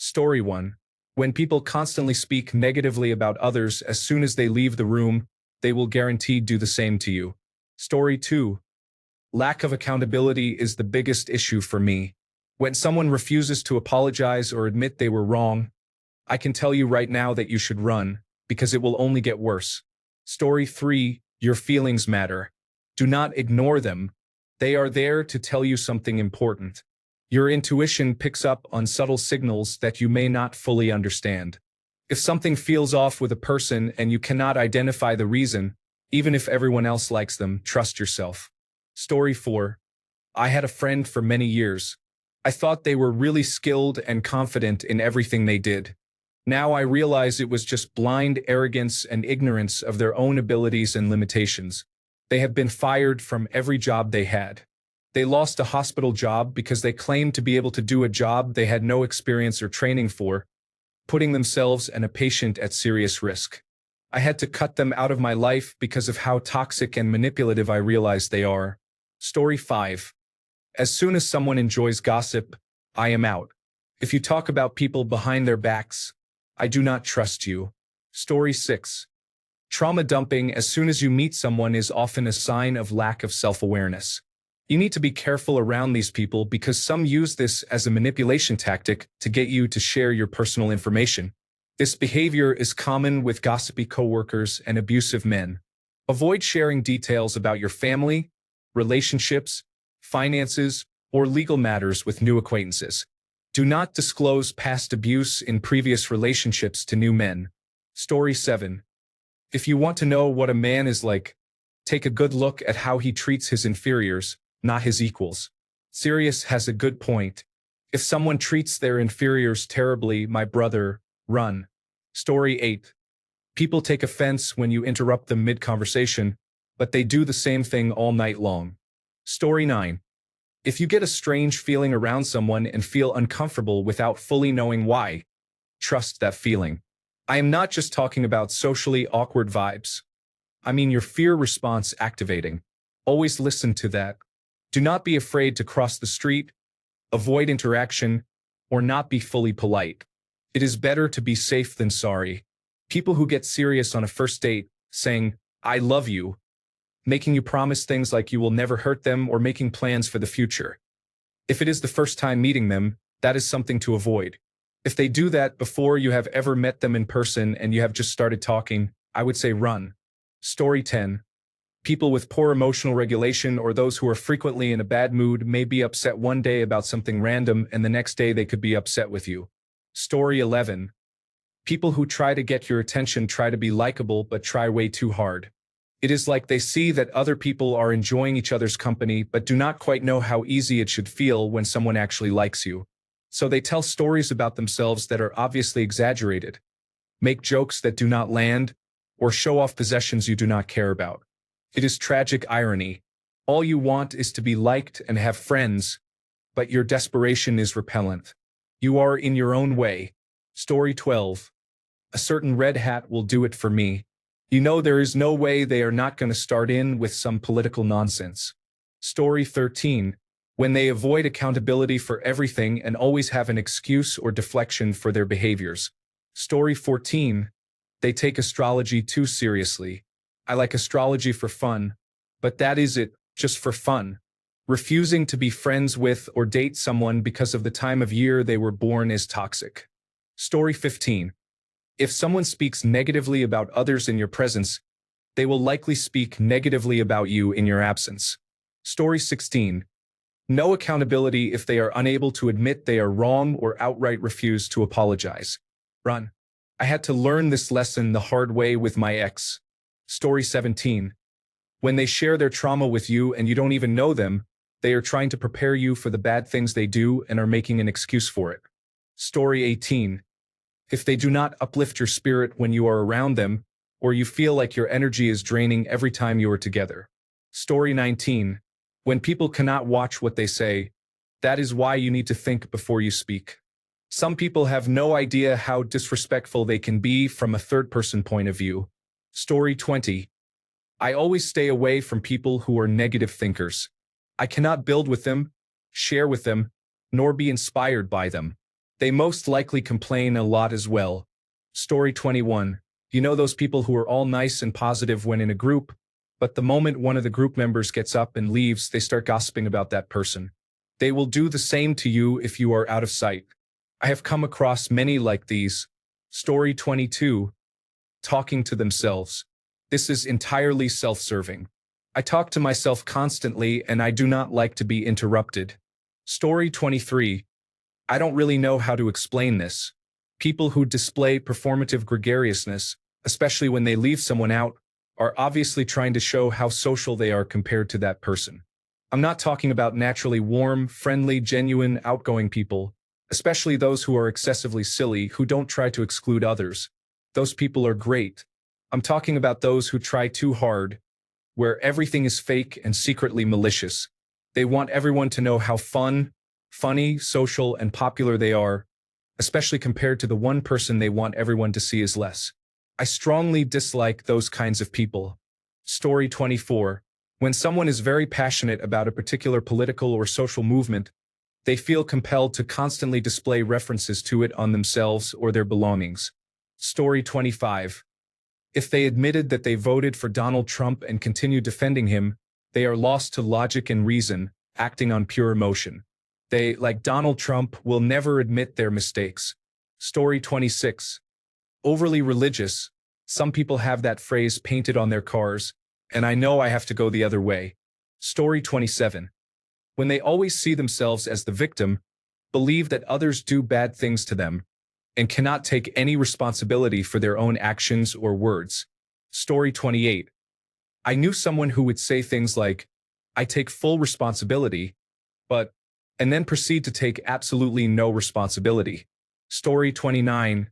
Story 1. When people constantly speak negatively about others as soon as they leave the room, they will guaranteed do the same to you. Story 2. Lack of accountability is the biggest issue for me. When someone refuses to apologize or admit they were wrong, I can tell you right now that you should run, because it will only get worse. Story 3. Your feelings matter. Do not ignore them. They are there to tell you something important. Your intuition picks up on subtle signals that you may not fully understand. If something feels off with a person and you cannot identify the reason, even if everyone else likes them, trust yourself. Story 4. I had a friend for many years. I thought they were really skilled and confident in everything they did. Now I realize it was just blind arrogance and ignorance of their own abilities and limitations. They have been fired from every job they had. They lost a hospital job because they claimed to be able to do a job they had no experience or training for, putting themselves and a patient at serious risk. I had to cut them out of my life because of how toxic and manipulative I realized they are. Story 5. As soon as someone enjoys gossip, I am out. If you talk about people behind their backs, I do not trust you. Story 6. Trauma dumping as soon as you meet someone is often a sign of lack of self-awareness. You need to be careful around these people because some use this as a manipulation tactic to get you to share your personal information. This behavior is common with gossipy coworkers and abusive men. Avoid sharing details about your family, relationships, finances, or legal matters with new acquaintances. Do not disclose past abuse in previous relationships to new men. Story 7. If you want to know what a man is like, take a good look at how he treats his inferiors, not his equals. Sirius has a good point. If someone treats their inferiors terribly, my brother, run. Story 8. People take offense when you interrupt them mid-conversation, but they do the same thing all night long. Story 9. If you get a strange feeling around someone and feel uncomfortable without fully knowing why, trust that feeling. I am not just talking about socially awkward vibes. I mean your fear response activating. Always listen to that. Do not be afraid to cross the street, avoid interaction, or not be fully polite. It is better to be safe than sorry. People who get serious on a first date, saying, "I love you," making you promise things like you will never hurt them or making plans for the future. If it is the first time meeting them, that is something to avoid. If they do that before you have ever met them in person and you have just started talking, I would say run. Story 10. People with poor emotional regulation or those who are frequently in a bad mood may be upset one day about something random and the next day they could be upset with you. Story 11. People who try to get your attention try to be likable but try way too hard. It is like they see that other people are enjoying each other's company but do not quite know how easy it should feel when someone actually likes you. So they tell stories about themselves that are obviously exaggerated, make jokes that do not land, or show off possessions you do not care about. It is tragic irony. All you want is to be liked and have friends, but your desperation is repellent. You are in your own way. Story 12. A certain red hat will do it for me. You know there is no way they are not going to start in with some political nonsense. Story 13. When they avoid accountability for everything and always have an excuse or deflection for their behaviors. Story 14. They take astrology too seriously. I like astrology for fun, but that is it, just for fun. Refusing to be friends with or date someone because of the time of year they were born is toxic. Story 15. If someone speaks negatively about others in your presence, they will likely speak negatively about you in your absence. Story 16. No accountability if they are unable to admit they are wrong or outright refuse to apologize. Run. I had to learn this lesson the hard way with my ex. Story 17. When they share their trauma with you and you don't even know them, they are trying to prepare you for the bad things they do and are making an excuse for it. Story 18. If they do not uplift your spirit when you are around them, or you feel like your energy is draining every time you are together. Story 19. When people cannot watch what they say, that is why you need to think before you speak. Some people have no idea how disrespectful they can be from a third-person point of view. Story 20. I always stay away from people who are negative thinkers. I cannot build with them, share with them, nor be inspired by them. They most likely complain a lot as well. Story 21. You know those people who are all nice and positive when in a group, but the moment one of the group members gets up and leaves, they start gossiping about that person. They will do the same to you if you are out of sight. I have come across many like these. Story 22. Talking to themselves. This is entirely self-serving. I talk to myself constantly and I do not like to be interrupted. Story 23. I don't really know how to explain this. People who display performative gregariousness, especially when they leave someone out, are obviously trying to show how social they are compared to that person. I'm not talking about naturally warm, friendly, genuine, outgoing people, especially those who are excessively silly, who don't try to exclude others. Those people are great. I'm talking about those who try too hard, where everything is fake and secretly malicious. They want everyone to know how fun, funny, social, and popular they are, especially compared to the one person they want everyone to see as less. I strongly dislike those kinds of people. Story 24. When someone is very passionate about a particular political or social movement, they feel compelled to constantly display references to it on themselves or their belongings. Story 25. If they admitted that they voted for Donald Trump and continue defending him, they are lost to logic and reason, acting on pure emotion. They, like Donald Trump, will never admit their mistakes. Story 26. Overly religious. Some people have that phrase painted on their cars, and I know I have to go the other way. Story 27. When they always see themselves as the victim, believe that others do bad things to them, and cannot take any responsibility for their own actions or words. Story 28. I knew someone who would say things like, I take full responsibility, but, and then proceed to take absolutely no responsibility. Story 29.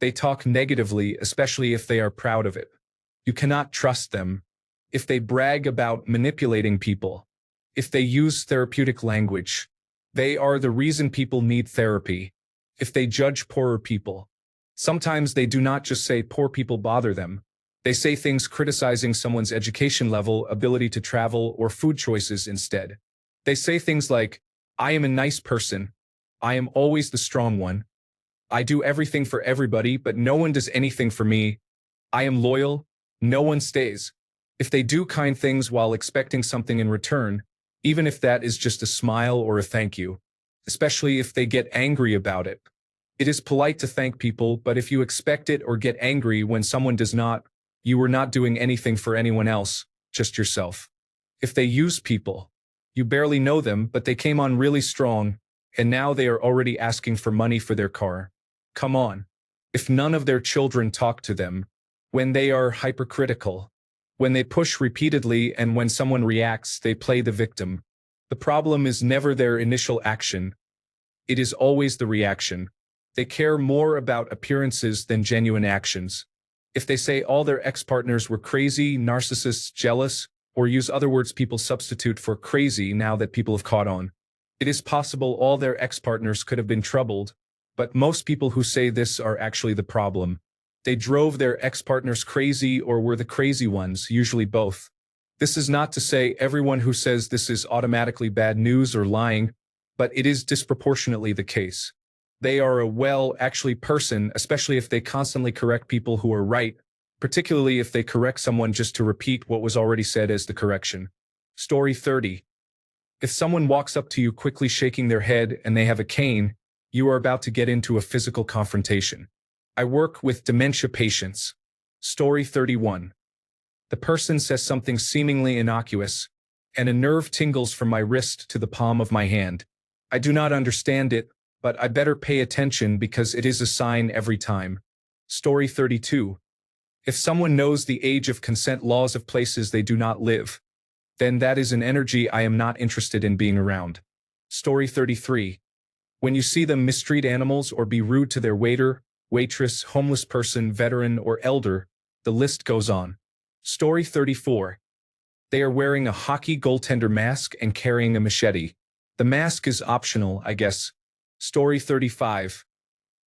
They talk negatively, especially if they are proud of it. You cannot trust them. If they brag about manipulating people, if they use therapeutic language, they are the reason people need therapy. If they judge poorer people, sometimes they do not just say poor people bother them. They say things criticizing someone's education level, ability to travel, or food choices instead. They say things like, I am a nice person. I am always the strong one. I do everything for everybody, but no one does anything for me. I am loyal. No one stays. If they do kind things while expecting something in return, even if that is just a smile or a thank you, especially if they get angry about it. It is polite to thank people, but if you expect it or get angry when someone does not, you are not doing anything for anyone else, just yourself. If they use people, you barely know them, but they came on really strong, and now they are already asking for money for their car. Come on. If none of their children talk to them, when they are hypercritical, when they push repeatedly, and when someone reacts, they play the victim. The problem is never their initial action. It is always the reaction. They care more about appearances than genuine actions. If they say all their ex-partners were crazy, narcissists, jealous, or use other words people substitute for crazy now that people have caught on, it is possible all their ex-partners could have been troubled, but most people who say this are actually the problem. They drove their ex-partners crazy or were the crazy ones, usually both. This is not to say everyone who says this is automatically bad news or lying, but it is disproportionately the case. They are a actually person, especially if they constantly correct people who are right, particularly if they correct someone just to repeat what was already said as the correction. Story 30. If someone walks up to you quickly shaking their head and they have a cane, you are about to get into a physical confrontation. I work with dementia patients. Story 31. The person says something seemingly innocuous, and a nerve tingles from my wrist to the palm of my hand. I do not understand it, but I better pay attention because it is a sign every time. Story 32. If someone knows the age of consent laws of places they do not live, then that is an energy I am not interested in being around. Story 33. When you see them mistreat animals or be rude to their waiter, waitress, homeless person, veteran, or elder, the list goes on. Story 34. They are wearing a hockey goaltender mask and carrying a machete. The mask is optional, I guess. Story 35.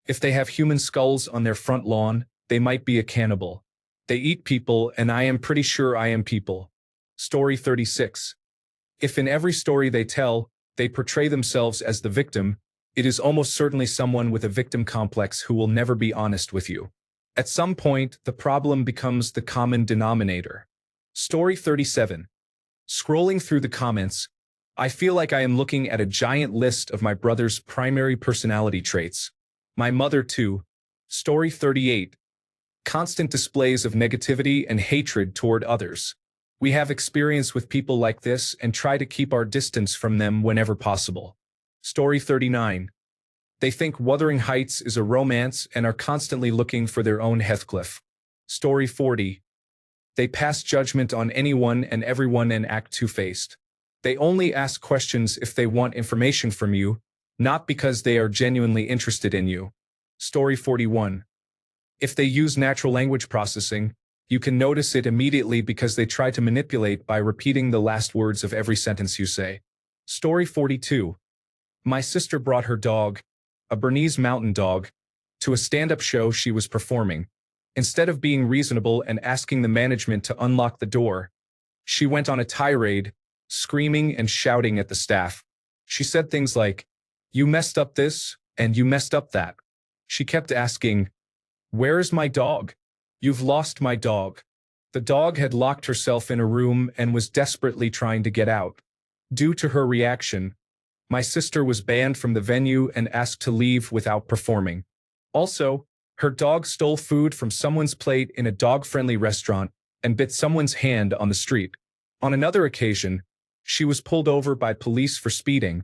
If they have human skulls on their front lawn, they might be a cannibal. They eat people, and I am pretty sure I am people. Story 36. If in every story they tell, they portray themselves as the victim, It is almost certainly someone with a victim complex who will never be honest with you. At some point, the problem becomes the common denominator. Story 37. Scrolling through the comments, I feel like I am looking at a giant list of my brother's primary personality traits. My mother too. Story 38. Constant displays of negativity and hatred toward others. We have experience with people like this and try to keep our distance from them whenever possible. Story 39. They think Wuthering Heights is a romance and are constantly looking for their own Heathcliff. Story 40. They pass judgment on anyone and everyone and act two-faced. They only ask questions if they want information from you, not because they are genuinely interested in you. Story 41. If they use natural language processing, you can notice it immediately because they try to manipulate by repeating the last words of every sentence you say. Story 42. My sister brought her dog, a Bernese mountain dog, to a stand-up show she was performing. Instead of being reasonable and asking the management to unlock the door, she went on a tirade, screaming and shouting at the staff. She said things like, "You messed up this, and you messed up that." She kept asking, "Where is my dog? You've lost my dog." The dog had locked herself in a room and was desperately trying to get out. Due to her reaction, my sister was banned from the venue and asked to leave without performing. Also, her dog stole food from someone's plate in a dog-friendly restaurant and bit someone's hand on the street. On another occasion, she was pulled over by police for speeding,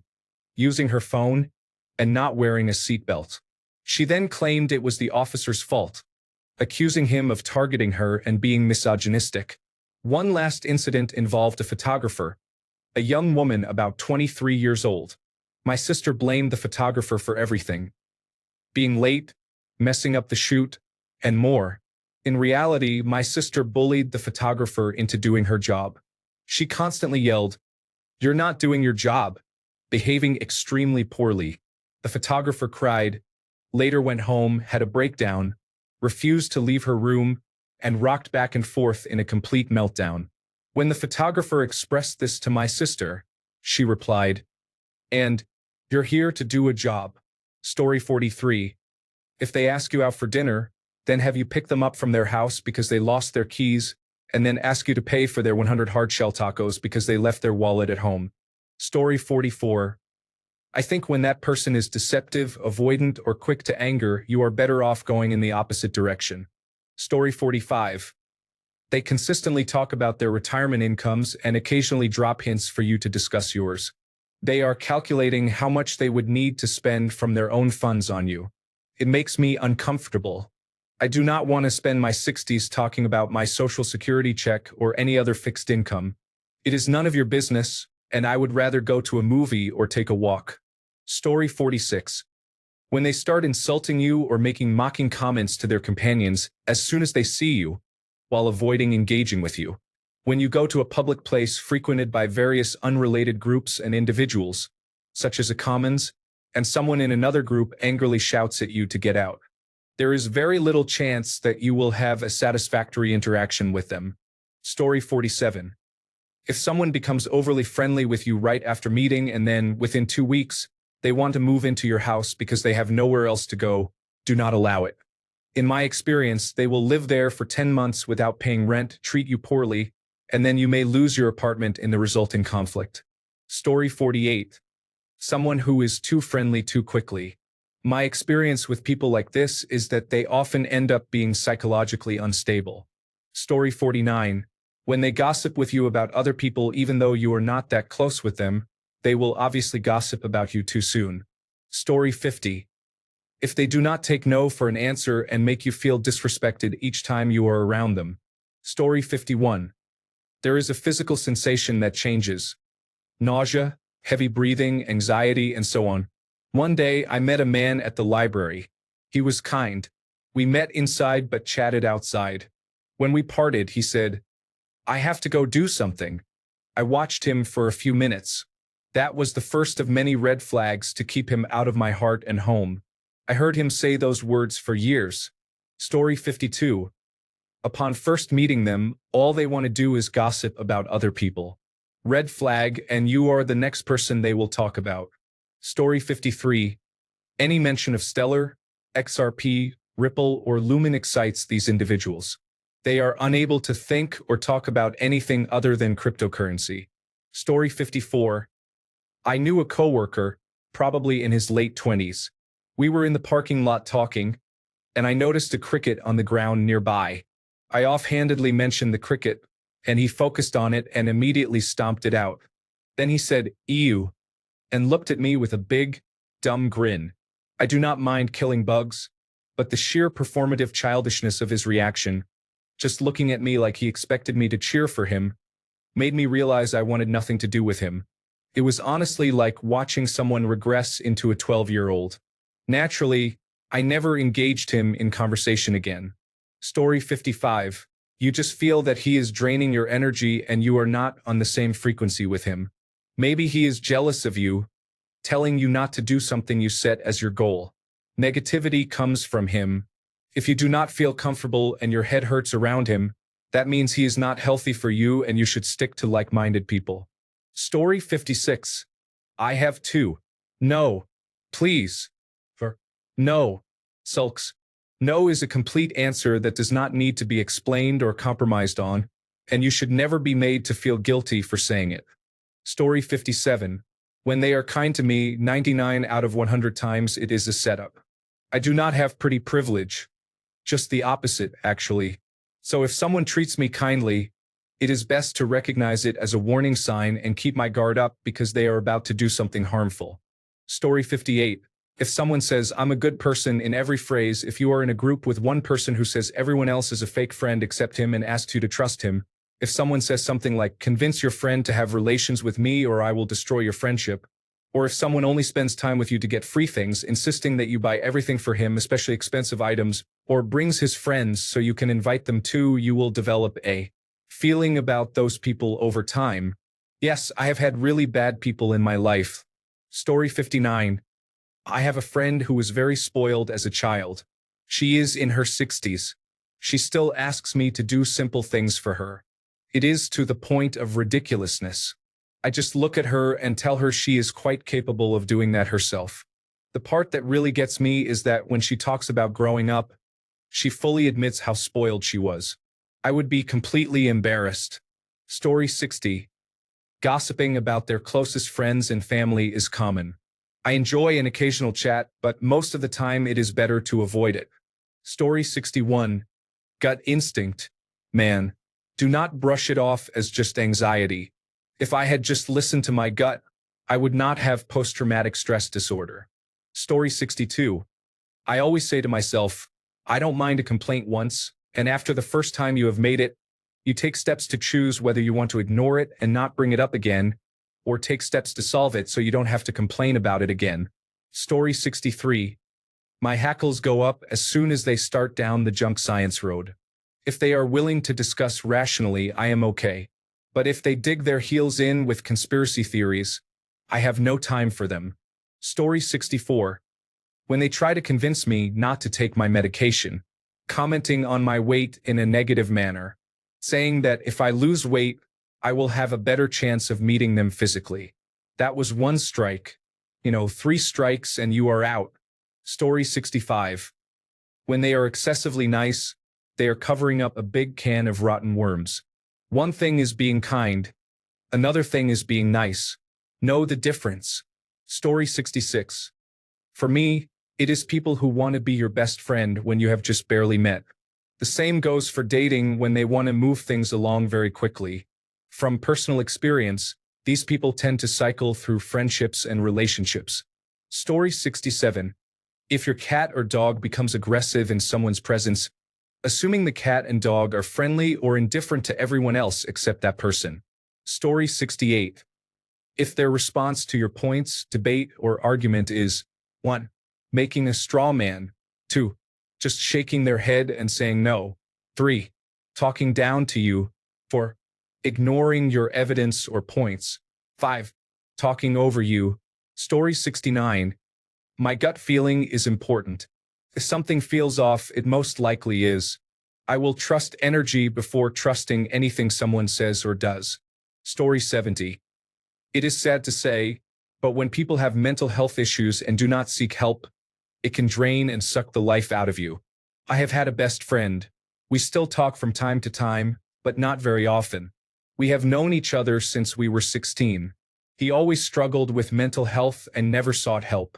using her phone, and not wearing a seatbelt. She then claimed it was the officer's fault, accusing him of targeting her and being misogynistic. One last incident involved a photographer, a young woman about 23 years old. My sister blamed the photographer for everything. Being late, messing up the shoot, and more. In reality, my sister bullied the photographer into doing her job. She constantly yelled, "You're not doing your job," behaving extremely poorly. The photographer cried, later went home, had a breakdown, refused to leave her room, and rocked back and forth in a complete meltdown. When the photographer expressed this to my sister, she replied, "And you're here to do a job." Story 43. If they ask you out for dinner, then have you pick them up from their house because they lost their keys, and then ask you to pay for their 100 hard-shell tacos because they left their wallet at home. Story 44. I think when that person is deceptive, avoidant, or quick to anger, you are better off going in the opposite direction. Story 45. They consistently talk about their retirement incomes and occasionally drop hints for you to discuss yours. They are calculating how much they would need to spend from their own funds on you. It makes me uncomfortable. I do not want to spend my 60s talking about my Social Security check or any other fixed income. It is none of your business, and I would rather go to a movie or take a walk. Story 46. When they start insulting you or making mocking comments to their companions as soon as they see you, while avoiding engaging with you. When you go to a public place frequented by various unrelated groups and individuals, such as a commons, and someone in another group angrily shouts at you to get out. There is very little chance that you will have a satisfactory interaction with them. Story 47. If someone becomes overly friendly with you right after meeting and then, within 2 weeks, they want to move into your house because they have nowhere else to go, do not allow it. In my experience, they will live there for 10 months without paying rent, treat you poorly, and then you may lose your apartment in the resulting conflict. Story 48. Someone who is too friendly too quickly. My experience with people like this is that they often end up being psychologically unstable. Story 49. When they gossip with you about other people even though you are not that close with them, they will obviously gossip about you too soon. Story 50. If they do not take no for an answer and make you feel disrespected each time you are around them. Story 51. There is a physical sensation that changes. Nausea, heavy breathing, anxiety, and so on. One day, I met a man at the library. He was kind. We met inside but chatted outside. When we parted, he said, "I have to go do something." I watched him for a few minutes. That was the first of many red flags to keep him out of my heart and home. I heard him say those words for years. Story 52. Upon first meeting them, all they want to do is gossip about other people. Red flag, and you are the next person they will talk about. Story 53. Any mention of stellar, XRP, Ripple, or Lumen excites these individuals. They are unable to think or talk about anything other than cryptocurrency. Story 54. I knew a coworker, probably in his late 20s. We were in the parking lot talking, and I noticed a cricket on the ground nearby. I offhandedly mentioned the cricket, and he focused on it and immediately stomped it out. Then he said, "Ew," and looked at me with a big, dumb grin. I do not mind killing bugs, but the sheer performative childishness of his reaction, just looking at me like he expected me to cheer for him, made me realize I wanted nothing to do with him. It was honestly like watching someone regress into a 12-year-old. Naturally, I never engaged him in conversation again. Story 55. You just feel that he is draining your energy and you are not on the same frequency with him. Maybe he is jealous of you, telling you not to do something you set as your goal. Negativity comes from him. If you do not feel comfortable and your head hurts around him, that means he is not healthy for you and you should stick to like-minded people. Story 56. I have two. No. Please. For no. Sulks. No is a complete answer that does not need to be explained or compromised on, and you should never be made to feel guilty for saying it. Story 57. When they are kind to me, 99 out of 100 times it is a setup. I do not have pretty privilege. Just the opposite, actually. So if someone treats me kindly, it is best to recognize it as a warning sign and keep my guard up because they are about to do something harmful. Story 58. If someone says, "I'm a good person" in every phrase, if you are in a group with one person who says everyone else is a fake friend except him and asks you to trust him, if someone says something like, "Convince your friend to have relations with me or I will destroy your friendship," or if someone only spends time with you to get free things, insisting that you buy everything for him, especially expensive items, or brings his friends so you can invite them too, you will develop a feeling about those people over time. Yes, I have had really bad people in my life. Story 59. I have a friend who was very spoiled as a child. She is in her 60s. She still asks me to do simple things for her. It is to the point of ridiculousness. I just look at her and tell her she is quite capable of doing that herself. The part that really gets me is that when she talks about growing up, she fully admits how spoiled she was. I would be completely embarrassed. Story 60. Gossiping about their closest friends and family is common. I enjoy an occasional chat, but most of the time it is better to avoid it. Story 61. Gut instinct. Man, do not brush it off as just anxiety. If I had just listened to my gut, I would not have post-traumatic stress disorder. Story 62. I always say to myself, I don't mind a complaint once, and after the first time you have made it, you take steps to choose whether you want to ignore it and not bring it up again, or take steps to solve it so you don't have to complain about it again. Story 63. My hackles go up as soon as they start down the junk science road. If they are willing to discuss rationally, I am okay. But if they dig their heels in with conspiracy theories, I have no time for them. Story 64. When they try to convince me not to take my medication, commenting on my weight in a negative manner, saying that if I lose weight, I will have a better chance of meeting them physically. That was one strike. 3 strikes and you are out. Story 65. When they are excessively nice, they are covering up a big can of rotten worms. One thing is being kind. Another thing is being nice. Know the difference. Story 66. For me, it is people who want to be your best friend when you have just barely met. The same goes for dating when they want to move things along very quickly. From personal experience, these people tend to cycle through friendships and relationships. Story 67. If your cat or dog becomes aggressive in someone's presence, assuming the cat and dog are friendly or indifferent to everyone else except that person. Story 68. If their response to your points, debate, or argument is 1. Making a straw man, 2. Just shaking their head and saying no, 3. Talking down to you, 4. Ignoring your evidence or points, 5. Talking over you. Story 69. My gut feeling is important. If something feels off, it most likely is. I will trust energy before trusting anything someone says or does. Story 70. It is sad to say, but when people have mental health issues and do not seek help, It can drain and suck the life out of you. I have had a best friend. We still talk from time to time, but not very often. We have known each other since we were 16. He always struggled with mental health and never sought help.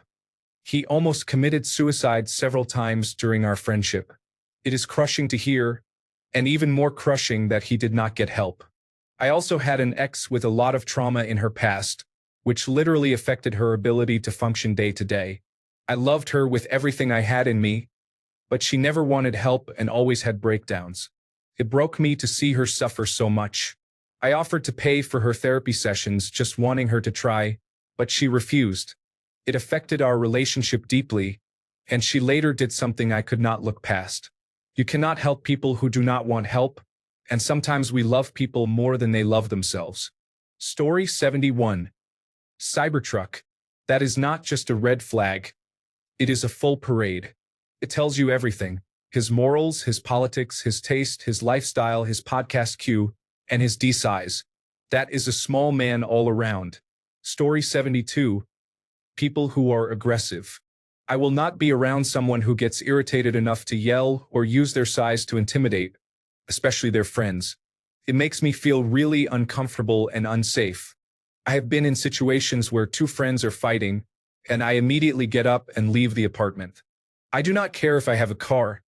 He almost committed suicide several times during our friendship. It is crushing to hear, and even more crushing that he did not get help. I also had an ex with a lot of trauma in her past, which literally affected her ability to function day to day. I loved her with everything I had in me, but she never wanted help and always had breakdowns. It broke me to see her suffer so much. I offered to pay for her therapy sessions, just wanting her to try, but she refused. It affected our relationship deeply, and she later did something I could not look past. You cannot help people who do not want help, and sometimes we love people more than they love themselves. Story 71. Cybertruck. That is not just a red flag. It is a full parade. It tells you everything. His morals, his politics, his taste, his lifestyle, his podcast queue, and his D-size. That is a small man all around. Story 72. People who are aggressive. I will not be around someone who gets irritated enough to yell or use their size to intimidate, especially their friends. It makes me feel really uncomfortable and unsafe. I have been in situations where two friends are fighting, and I immediately get up and leave the apartment. I do not care if I have a car.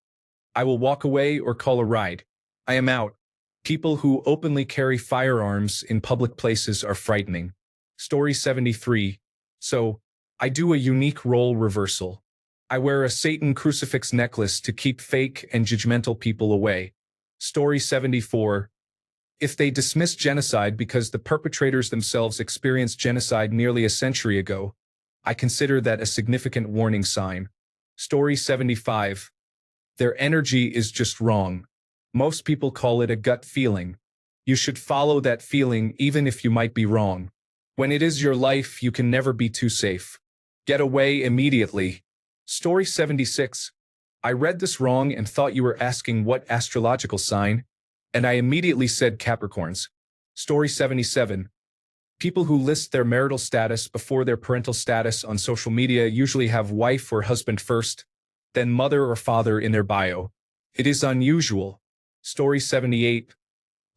I will walk away or call a ride. I am out. People who openly carry firearms in public places are frightening. Story 73. So, I do a unique role reversal. I wear a Satan crucifix necklace to keep fake and judgmental people away. Story 74. If they dismiss genocide because the perpetrators themselves experienced genocide nearly a century ago, I consider that a significant warning sign. Story 75. Their energy is just wrong. Most people call it a gut feeling. You should follow that feeling even if you might be wrong. When it is your life, you can never be too safe. Get away immediately. Story 76. I read this wrong and thought you were asking what astrological sign, and I immediately said Capricorns. Story 77. People who list their marital status before their parental status on social media usually have wife or husband first, then mother or father in their bio. It is unusual. Story 78.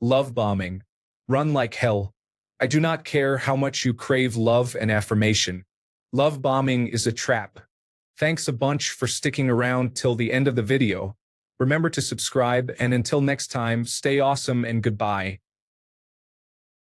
Love bombing. Run like hell. I do not care how much you crave love and affirmation. Love bombing is a trap. Thanks a bunch for sticking around till the end of the video. Remember to subscribe, and until next time, stay awesome and goodbye.